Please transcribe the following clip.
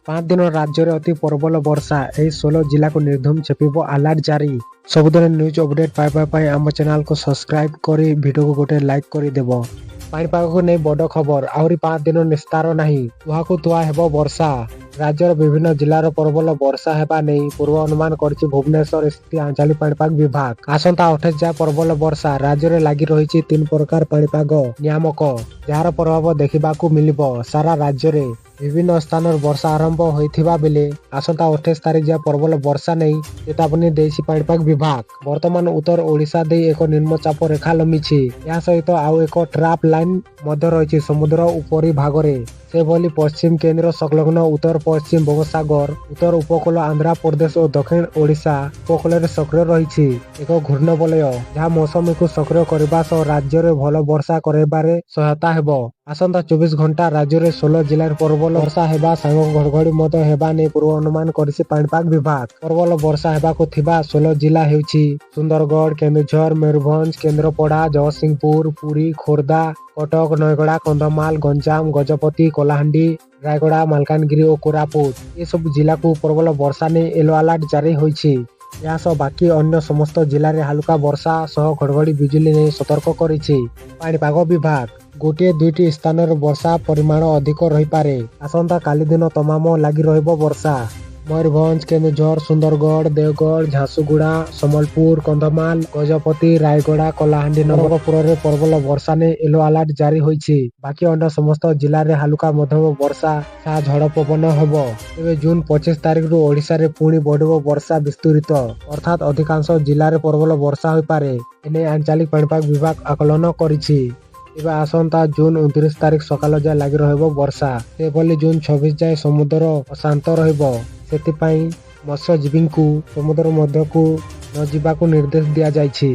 5 दिन राज्य में अति प्रबल वर्षा यही 16 जिला को निर्धूम छेपिब अलर्ट जारी। सबुदिन न्यूज अपडेट पाइबा आम चैनल को सब्सक्राइब करी वीडियो को गोटे लाइक कर देव। पानीपाग को नहीं बड़ खबर आहरी 5 दिन निस्तार नहीं तुहाकू तुहा हेब वर्षा। राज्यर विभिन्न जिलार प्रबल वर्षा हेबा नहीं पूर्व अनुमान करछि भुवनेश्वर स्थित आंचलिक पानीपाग विभाग। आसंता 28 जा प्रबल वर्षा राज्य में लगी रही 3 प्रकार पानीपाग नियामक जार प्रभाव देखा मिलिब। सारा राज्य में विभिन्न स्थान वर्षा आरंभ होइथिबा बेले आसंता 28 तारिख जा प्रबल वर्षा नहीं चेतावनी देछि पानीपाग विभाग। वर्तमान उत्तर ओडिशा दे एक निम्नचाप रेखा लंबिछि। या सहित आउ एक ट्रैप लाइन मध्य रही समुद्र उपरी भागरे से भली पश्चिम केंद्र संलग्न उत्तर पश्चिम बंगोपसागर उत्तर उपकूल आंध्र प्रदेश और दक्षिण ओडिशा उपकूल सक्रिय रही एक घूर्ण बलय जहाँ मौसम को सक्रिय करने सह राज्य में भल वर्षा करारे सहायता हेब। आसंता 24 घंटा राज्य में 16 जिलार प्रबल वर्षा हेबा सांग घड़घड़ी मध्य हेबा नहीं पूर्व अनुमान करिछि पानीपाग विभाग। प्रबल वर्षा हेबाकु थिबा 16 जिला हेउछि सुंदरगढ़, केन्दुझर, मयूरभंज, केन्द्रापड़ा, जगतसिंहपुर, पुरी, खोर्धा, कटक, नयगड़ा, कंधमाल, गंजाम, गजपति, कलाहांडी, रायगड़ा, मालकानगिरी और कोरापुट ये सब जिला को प्रबल वर्षा ने येलो अलर्ट जारी होइछि। या सह बाकी अन्य समस्त जिले में हालुका वर्षा सह घड़घड़ी बिजुली नहीं सतर्क करिछि पानीपाग विभाग। गोटे दुईटी स्थान वर्षा परिमाण अधिक रही पारे। आसंता काली दिन तमाम लगी रहिब वर्षा। मयूरभंज, केन्दुझर, सुंदरगढ़, देवगढ़, झारसुगुड़ा, सम्बलपुर, कंधमाल, गजपति, रायगड़ा, कलाहांडी, नवरंगपुर में प्रबल वर्षा ने येलो अलर्ट जारी होइछि। बाकी अन्य समस्त जिले में हालुका मध्यम वर्षा सा झड़ पवन हेब। तेज जून 25 तारिख ओडिशा रे पुणी बढ़िब वर्षा विस्तृत अर्थात अधिकांश जिले में प्रबल वर्षा हो पारे एने आंचलिक पानीपाग विभाग आकलन करिछि। एवं आसंता जून 29 तारिख सकाल जाए लगी रहिब वर्षा से भली जून 26 जाए समुद्र अशांत रहिब। सेतिपाई मत्स्यजीवी को समुद्र मध्य को न जावाकू निर्देश दिया जाइछि।